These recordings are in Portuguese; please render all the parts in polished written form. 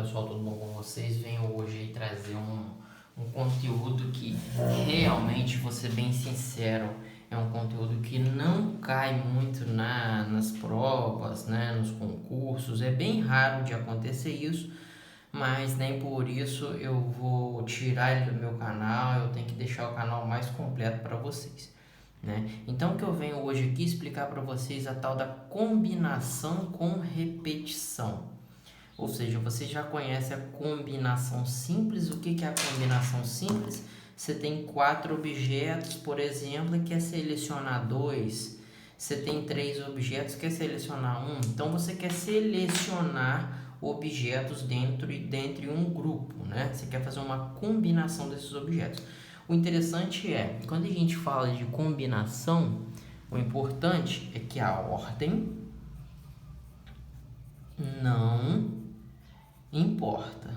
pessoal, tudo bom com vocês? Venho hoje aí trazer um conteúdo que realmente, vou ser bem sincero, é um conteúdo que não cai muito nas provas, né, nos concursos. É bem raro de acontecer isso, mas nem por isso eu vou tirar ele do meu canal. Eu tenho que deixar o canal mais completo para vocês, né? Então, o que eu venho hoje aqui explicar para vocês a tal da combinação com repetição. Ou seja, você já conhece a combinação simples. O que é a combinação simples? Você tem 4 objetos, por exemplo, e quer selecionar 2. Você tem 3 objetos, quer selecionar 1. Então, você quer selecionar objetos dentre um grupo, né? Você quer fazer uma combinação desses objetos. O interessante é, quando a gente fala de combinação, o importante é que a ordem não importa.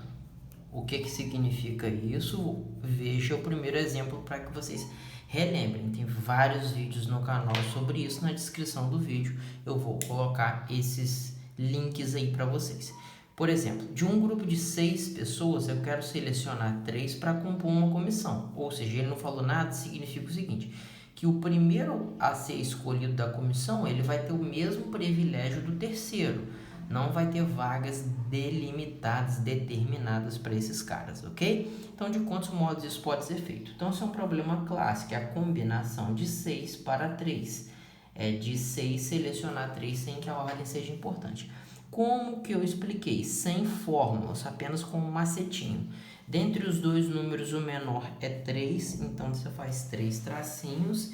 O que significa isso? Veja o primeiro exemplo para que vocês relembrem. Tem vários vídeos no canal sobre isso. Na descrição do vídeo eu vou colocar esses links aí para vocês. Por exemplo, de um grupo de 6 pessoas, eu quero selecionar 3 para compor uma comissão. Ou seja, ele não falou nada, significa o seguinte, que o primeiro a ser escolhido da comissão, ele vai ter o mesmo privilégio do terceiro. Não vai ter vagas delimitadas, determinadas para esses caras, ok? Então, de quantos modos isso pode ser feito? Então, isso é um problema clássico, é a combinação de 6 para 3. É de 6 selecionar 3 sem que a ordem seja importante. Como que eu expliquei? Sem fórmulas, apenas com um macetinho. Dentre os dois números, o menor é 3, então você faz 3 tracinhos.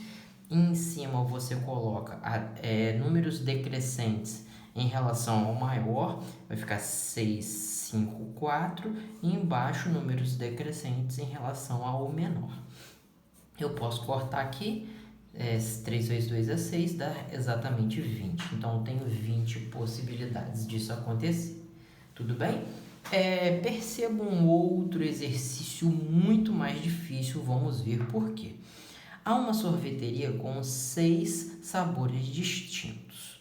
Em cima você coloca números decrescentes em relação ao maior, vai ficar 6, 5, 4. E embaixo, números decrescentes em relação ao menor. Eu posso cortar aqui. 3 vezes 2 é 6, dá exatamente 20. Então, eu tenho 20 possibilidades disso acontecer. Tudo bem? Perceba um outro exercício muito mais difícil. Vamos ver por quê. Há uma sorveteria com 6 sabores distintos.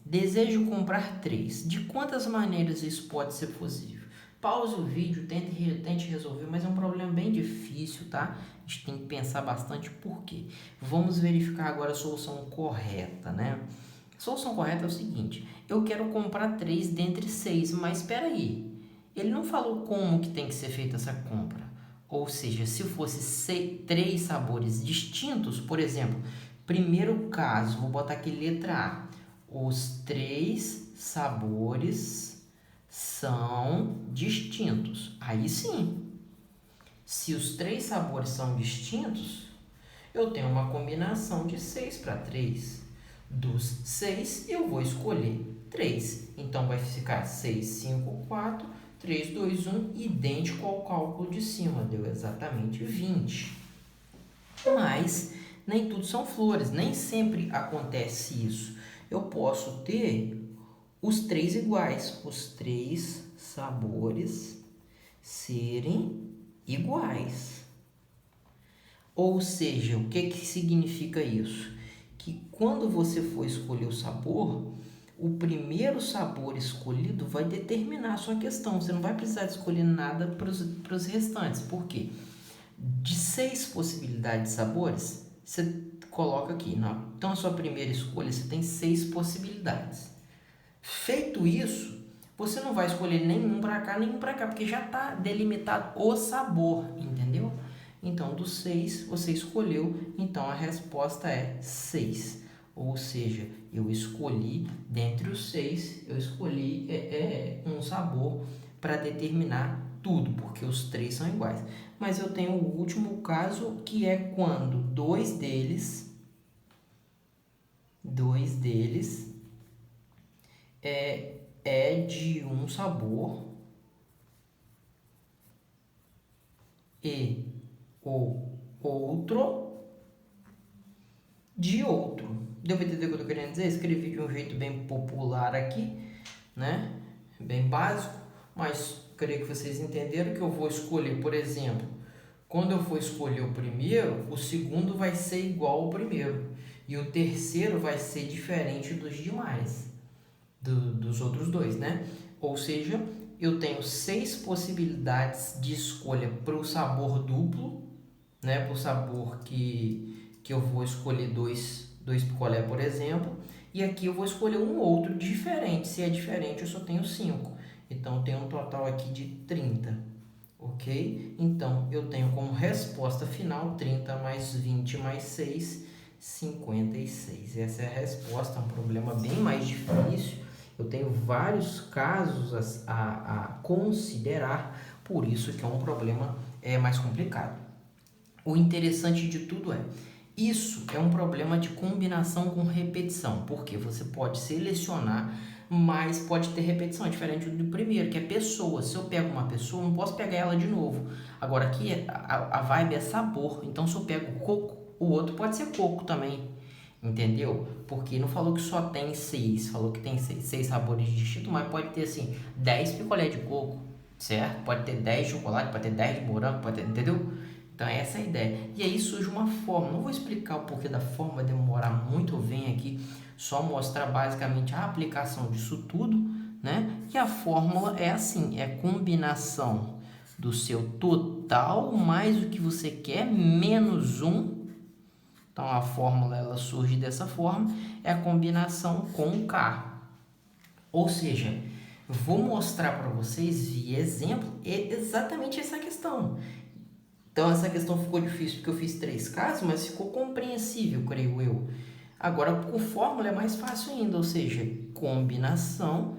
Desejo comprar 3. De quantas maneiras isso pode ser possível? Pause o vídeo, tente resolver, mas é um problema bem difícil, tá? A gente tem que pensar bastante por quê. Vamos verificar agora a solução correta, né? A solução correta é o seguinte, eu quero comprar 3 dentre 6, mas espera aí, ele não falou como que tem que ser feita essa compra. Ou seja, se fosse 3 sabores distintos, por exemplo, primeiro caso, vou botar aqui letra A. Os 3 sabores são distintos. Aí sim. Se os 3 sabores são distintos, eu tenho uma combinação de 6 para 3. Dos 6, eu vou escolher 3. Então, vai ficar 6, 5, 4, 3, 2, 1, idêntico ao cálculo de cima. Deu exatamente 20. Mas nem tudo são flores, nem sempre acontece isso. Eu posso ter os 3 iguais, os 3 sabores serem iguais. Ou seja, o que significa isso? Que quando você for escolher o sabor, o primeiro sabor escolhido vai determinar a sua questão. Você não vai precisar de escolher nada para os restantes. Por quê? De 6 possibilidades de sabores, você coloca aqui. Então, a sua primeira escolha, você tem 6 possibilidades. Feito isso, você não vai escolher nenhum para cá, nenhum para cá, porque já está delimitado o sabor, entendeu? Então, dos 6, você escolheu, então a resposta é 6. Ou seja, eu escolhi, dentre os 6, eu escolhi um sabor para determinar tudo, porque os 3 são iguais. Mas eu tenho o último caso, que é quando dois deles é de um sabor e o outro de outro. Deu para entender o que eu estou querendo dizer? Escrevi de um jeito bem popular aqui, né? Bem básico, mas creio que vocês entenderam que eu vou escolher, por exemplo, quando eu for escolher o primeiro, o segundo vai ser igual ao primeiro e o terceiro vai ser diferente dos demais, dos outros dois, né? Ou seja, eu tenho 6 possibilidades de escolha para o sabor duplo, né? Para o sabor que eu vou escolher dois picolé, por exemplo. E aqui eu vou escolher um outro diferente. Se é diferente, eu só tenho 5. Então, eu tenho um total aqui de 30. Ok? Então, eu tenho como resposta final 30 mais 20 mais 6, 56. Essa é a resposta, é um problema bem mais difícil. Eu tenho vários casos a considerar, por isso que é um problema mais complicado. O interessante de tudo isso é um problema de combinação com repetição, porque você pode selecionar, mas pode ter repetição, é diferente do primeiro, que é pessoa. Se eu pego uma pessoa, não posso pegar ela de novo. Agora aqui a vibe é sabor, então se eu pego coco, o outro pode ser coco também, entendeu? Porque não falou que só tem 6, falou que tem 6 sabores distintos, mas pode ter assim 10 picolé de coco, certo? Pode ter 10 de chocolate, pode ter 10 de morango, pode ter, entendeu? Então essa é a ideia. E aí surge uma forma. Não vou explicar o porquê da forma, vai demorar muito. Eu venho aqui só mostrar basicamente a aplicação disso tudo, né? E a fórmula é assim, é combinação do seu total mais o que você quer menos 1. Então a fórmula ela surge dessa forma, é a combinação com K. Ou seja, vou mostrar para vocês via exemplo exatamente essa questão. Então essa questão ficou difícil porque eu fiz 3 casos, mas ficou compreensível, creio eu. Agora, com fórmula é mais fácil ainda, ou seja, combinação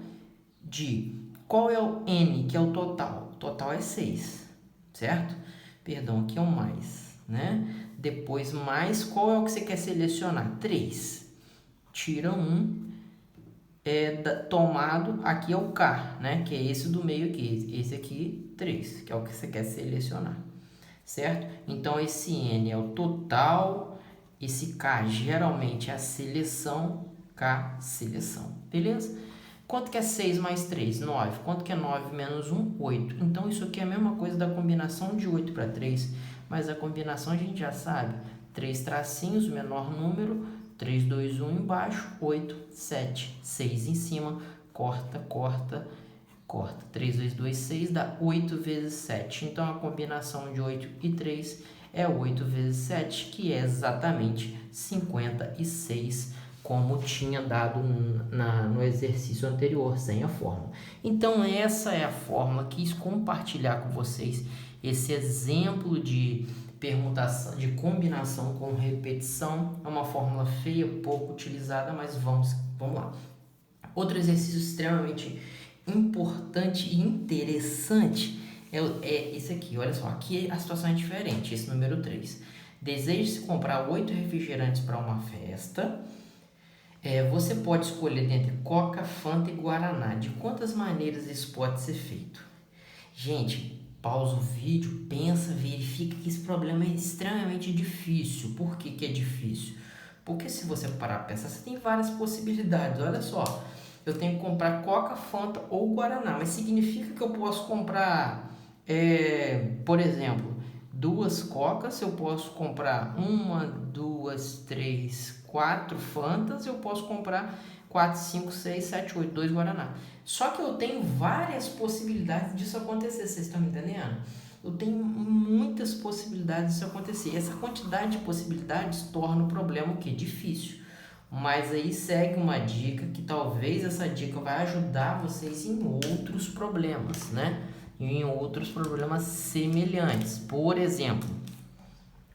de qual é o N, que é o total. O total é 6, certo? Perdão, aqui é um mais, né? Depois mais, qual é o que você quer selecionar? 3. Tira 1, tomado, aqui é o K, né? Que é esse do meio aqui. Esse aqui, 3, que é o que você quer selecionar. Certo? Então, esse N é o total, esse K geralmente é a seleção, K, seleção. Beleza? Quanto que é 6 mais 3? 9. Quanto que é 9 menos 1? 8. Então, isso aqui é a mesma coisa da combinação de 8 para 3, mas a combinação a gente já sabe. 3 tracinhos, menor número, 3, 2, 1 embaixo, 8, 7, 6 em cima, corta, corta, corta. 3 vezes 2, 6, dá 8 vezes 7. Então, a combinação de 8 e 3 é 8 vezes 7, que é exatamente 56, como tinha dado no exercício anterior, sem a fórmula. Então, essa é a fórmula. Quis compartilhar com vocês esse exemplo de permutação, de combinação com repetição. É uma fórmula feia, pouco utilizada, mas vamos lá. Outro exercício extremamente importante e interessante é esse aqui. Olha só, aqui a situação é diferente, esse número 3. Deseja-se comprar 8 refrigerantes para uma festa. Você pode escolher entre Coca, Fanta e Guaraná. De quantas maneiras isso pode ser feito? Gente, pausa o vídeo, pensa, verifica que esse problema é extremamente difícil. Por que é difícil? Porque se você parar para pensar, você tem várias possibilidades. Olha só, eu tenho que comprar Coca, Fanta ou Guaraná, mas significa que eu posso comprar, por exemplo, 2 Cocas, eu posso comprar 1, 2, 3, 4 Fantas, eu posso comprar 4, 5, 6, 7, 8, 2 Guaraná. Só que eu tenho várias possibilidades disso acontecer, vocês estão me entendendo? Eu tenho muitas possibilidades disso acontecer. Essa quantidade de possibilidades torna o problema o quê? Difícil. Mas aí segue uma dica que talvez essa dica vai ajudar vocês em outros problemas, né? Em outros problemas semelhantes. Por exemplo,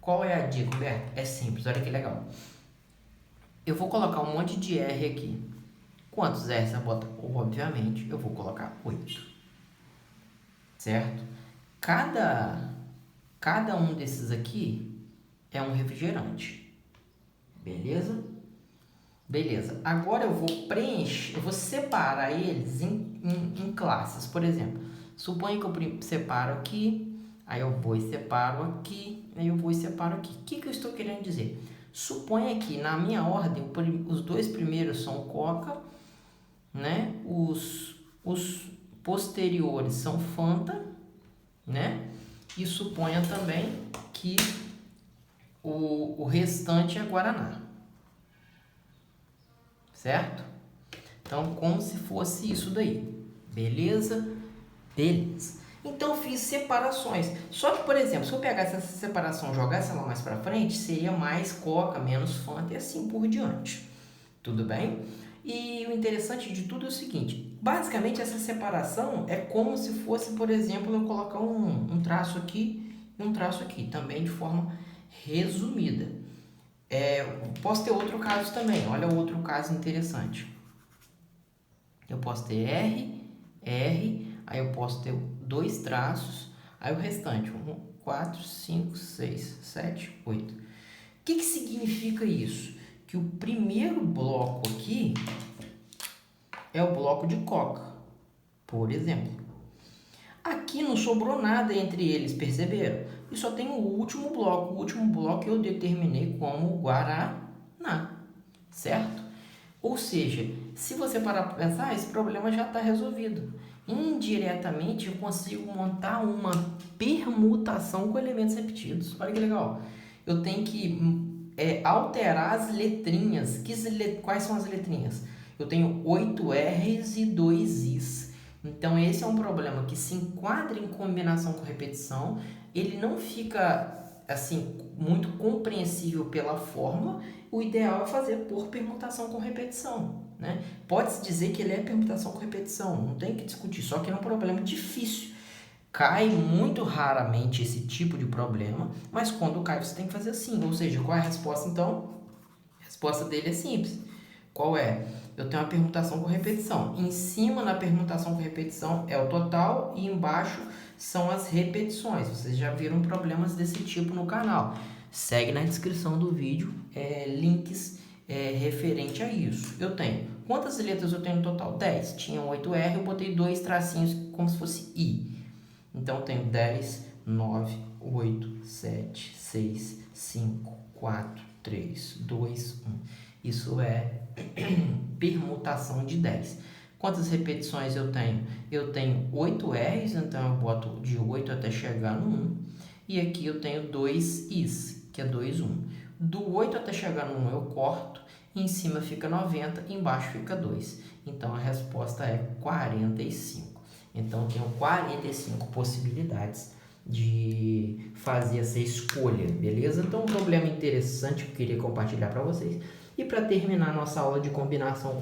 qual é a dica, Humberto? É simples, olha que legal. Eu vou colocar um monte de R aqui. Quantos R você bota? Obviamente, eu vou colocar 8. Certo? Cada um desses aqui é um refrigerante. Beleza? Beleza. Agora eu vou preencher, eu vou separar eles em classes. Por exemplo, suponha que eu separo aqui, aí eu vou e separo aqui, aí eu vou e separo aqui. O que eu estou querendo dizer? Suponha que na minha ordem, os 2 primeiros são Coca, né? Os posteriores são Fanta, né? E suponha também que o restante é Guaraná. Certo? Então, como se fosse isso daí. Beleza? Beleza. Então, fiz separações. Só que, por exemplo, se eu pegasse essa separação e jogasse ela mais para frente, seria mais Coca, menos Fanta e assim por diante. Tudo bem? E o interessante de tudo é o seguinte, basicamente essa separação é como se fosse, por exemplo, eu colocar um traço aqui e um traço aqui, também de forma resumida. Posso ter outro caso também, olha outro caso interessante. Eu posso ter R, aí eu posso ter dois traços, aí o restante, 1, 4, 5, 6, 7, 8. O que significa isso? Que o primeiro bloco aqui é o bloco de Coca, por exemplo. Aqui não sobrou nada entre eles, perceberam? E só tem o último bloco. O último bloco eu determinei como Guaraná, certo? Ou seja, se você parar para pensar, esse problema já está resolvido. Indiretamente, eu consigo montar uma permutação com elementos repetidos. Olha que legal. Eu tenho que alterar as letrinhas. Quais são as letrinhas? Eu tenho 8 R's e 2 I's. Então, esse é um problema que se enquadra em combinação com repetição. Ele não fica assim muito compreensível pela fórmula. O ideal é fazer por permutação com repetição, né? Pode-se dizer que ele é permutação com repetição, não tem que discutir, só que é um problema difícil. Cai muito raramente esse tipo de problema, mas quando cai você tem que fazer assim. Ou seja, qual é a resposta então? A resposta dele é simples. Qual é? Eu tenho uma permutação com repetição. Em cima, na permutação com repetição, é o total e embaixo são as repetições. Vocês já viram problemas desse tipo no canal. Segue na descrição do vídeo links referente a isso. Eu tenho. Quantas letras eu tenho no total? 10. Tinha 8R, eu botei dois tracinhos como se fosse I. Então, eu tenho 10, 9, 8, 7, 6, 5, 4, 3, 2, 1. Isso é permutação de 10. Quantas repetições eu tenho? Eu tenho 8 R's, então eu boto de 8 até chegar no 1. E aqui eu tenho 2 I's, que é 2, 1. Do 8 até chegar no 1 eu corto, em cima fica 90, embaixo fica 2. Então a resposta é 45. Então eu tenho 45 possibilidades de fazer essa escolha, beleza? Então um problema interessante que eu queria compartilhar para vocês. E para terminar nossa aula de combinação com